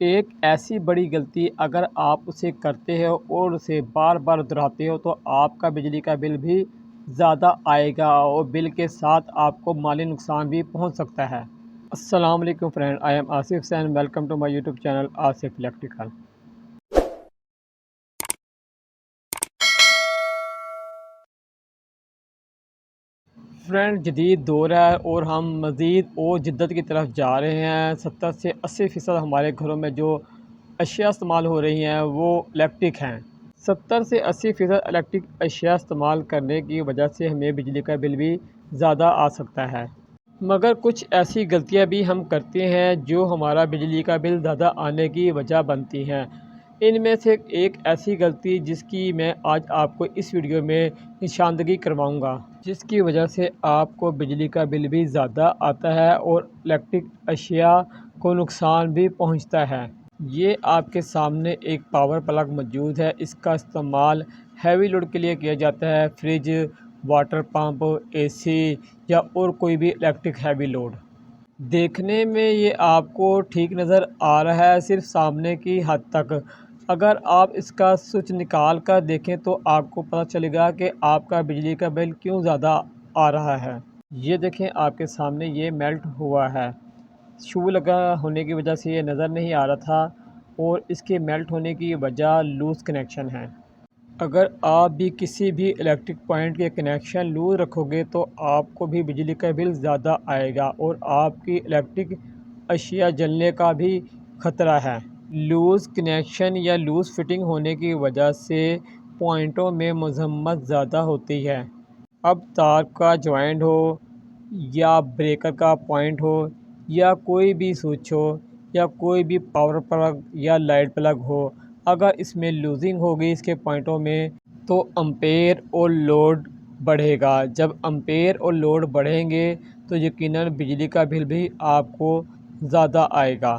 ایک ایسی بڑی غلطی اگر آپ اسے کرتے ہو اور اسے بار بار دہراتے ہو تو آپ کا بجلی کا بل بھی زیادہ آئے گا اور بل کے ساتھ آپ کو مالی نقصان بھی پہنچ سکتا ہے۔ السلام علیکم friend, I am Asif Hussain, welcome to my YouTube channel Asif electrical. Friend, جدید دور ہے اور ہم مزید اور جدت کی طرف جا رہے ہیں۔ 70 سے 80% ہمارے گھروں میں جو اشیاء استعمال ہو رہی ہیں وہ الیکٹرک ہیں۔ 70 سے 80% الیکٹرک اشیاء استعمال کرنے کی وجہ سے ہمیں بجلی کا بل بھی زیادہ آ سکتا ہے، مگر کچھ ایسی غلطیاں بھی ہم کرتے ہیں جو ہمارا بجلی کا بل زیادہ آنے کی وجہ بنتی ہیں۔ ان میں سے ایک ایسی غلطی جس کی میں آج آپ کو اس ویڈیو میں نشاندہی کرواؤں گا، جس کی وجہ سے آپ کو بجلی کا بل بھی زیادہ آتا ہے اور الیکٹرک اشیاء کو نقصان بھی پہنچتا ہے۔ یہ آپ کے سامنے ایک پاور پلگ موجود ہے۔ اس کا استعمال ہیوی لوڈ کے لیے کیا جاتا ہے، فریج، واٹر پمپ، اے سی یا اور کوئی بھی الیکٹرک ہیوی لوڈ۔ دیکھنے میں یہ آپ کو ٹھیک نظر آ رہا ہے صرف سامنے کی حد تک۔ اگر آپ اس کا سوئچ نکال کر دیکھیں تو آپ کو پتہ چلے گا کہ آپ کا بجلی کا بل کیوں زیادہ آ رہا ہے۔ یہ دیکھیں آپ کے سامنے یہ میلٹ ہوا ہے۔ شو لگا ہونے کی وجہ سے یہ نظر نہیں آ رہا تھا اور اس کے میلٹ ہونے کی وجہ لوز کنیکشن ہے۔ اگر آپ بھی کسی بھی الیکٹرک پوائنٹ کے کنیکشن لوز رکھو گے تو آپ کو بھی بجلی کا بل زیادہ آئے گا اور آپ کی الیکٹرک اشیاء جلنے کا بھی خطرہ ہے۔ لوز کنیکشن یا لوز فٹنگ ہونے کی وجہ سے پوائنٹوں میں مزاحمت زیادہ ہوتی ہے۔ اب تار کا جوائنٹ ہو یا بریکر کا پوائنٹ ہو یا کوئی بھی سوئچ ہو یا کوئی بھی پاور پلگ یا لائٹ پلگ ہو، اگر اس میں لوزنگ ہوگی اس کے پوائنٹوں میں تو امپیر اور لوڈ بڑھے گا۔ جب امپیر اور لوڈ بڑھیں گے تو یقیناً بجلی کا بل بھی آپ کو زیادہ آئے گا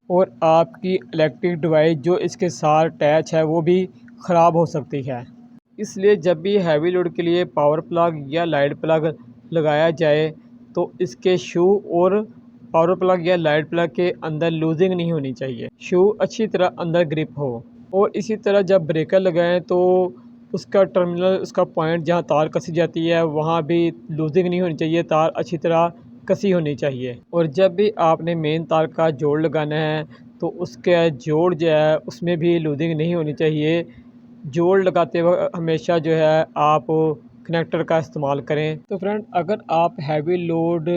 اور آپ کی الیکٹرک ڈیوائس جو اس کے ساتھ اٹیچ ہے وہ بھی خراب ہو سکتی ہے۔ اس لیے جب بھی ہیوی لوڈ کے لیے پاور پلگ یا لائٹ پلگ لگایا جائے تو اس کے شو اور پاور پلگ یا لائٹ پلگ کے اندر لوزنگ نہیں ہونی چاہیے، شو اچھی طرح اندر گرپ ہو۔ اور اسی طرح جب بریکر لگائیں تو اس کا ٹرمینل، اس کا پوائنٹ جہاں تار کسی جاتی ہے وہاں بھی لوزنگ نہیں ہونی چاہیے، تار اچھی طرح کسی ہونی چاہیے۔ اور جب بھی آپ نے مین تار کا جوڑ لگانا ہے تو اس کا جوڑ جو ہے اس میں بھی لوزنگ نہیں ہونی چاہیے۔ جوڑ لگاتے وقت ہمیشہ جو ہے آپ کنیکٹر کا استعمال کریں۔ تو فرینڈ، اگر آپ ہیوی لوڈ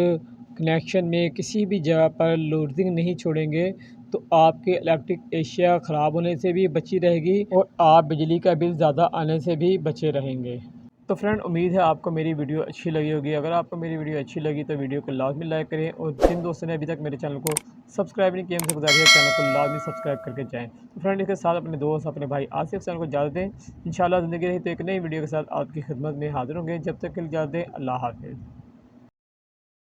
کنیکشن میں کسی بھی جگہ پر لوزنگ نہیں چھوڑیں گے تو آپ کے الیکٹرک اشیاء خراب ہونے سے بھی بچی رہے گی اور آپ بجلی کا بل زیادہ آنے سے بھی بچے رہیں گے۔ تو فرینڈ، امید ہے آپ کو میری ویڈیو اچھی لگی ہوگی۔ اگر آپ کو میری ویڈیو اچھی لگی تو ویڈیو کو لازمی لائک کریں اور جن دوستوں نے ابھی تک میرے چینل کو سبسکرائب نہیں کیا ان سے گزارش ہے چینل کو لازمی سبسکرائب کر کے جائیں۔ تو فرینڈ، اس کے ساتھ اپنے دوست، اپنے بھائی آصف حسین کو اجازت دیں۔ انشاءاللہ زندگی رہی تو ایک نئی ویڈیو کے ساتھ آپ کی خدمت میں حاضر ہوں گے۔ جب تک کے لیے اجازت دیں، اللہ حافظ۔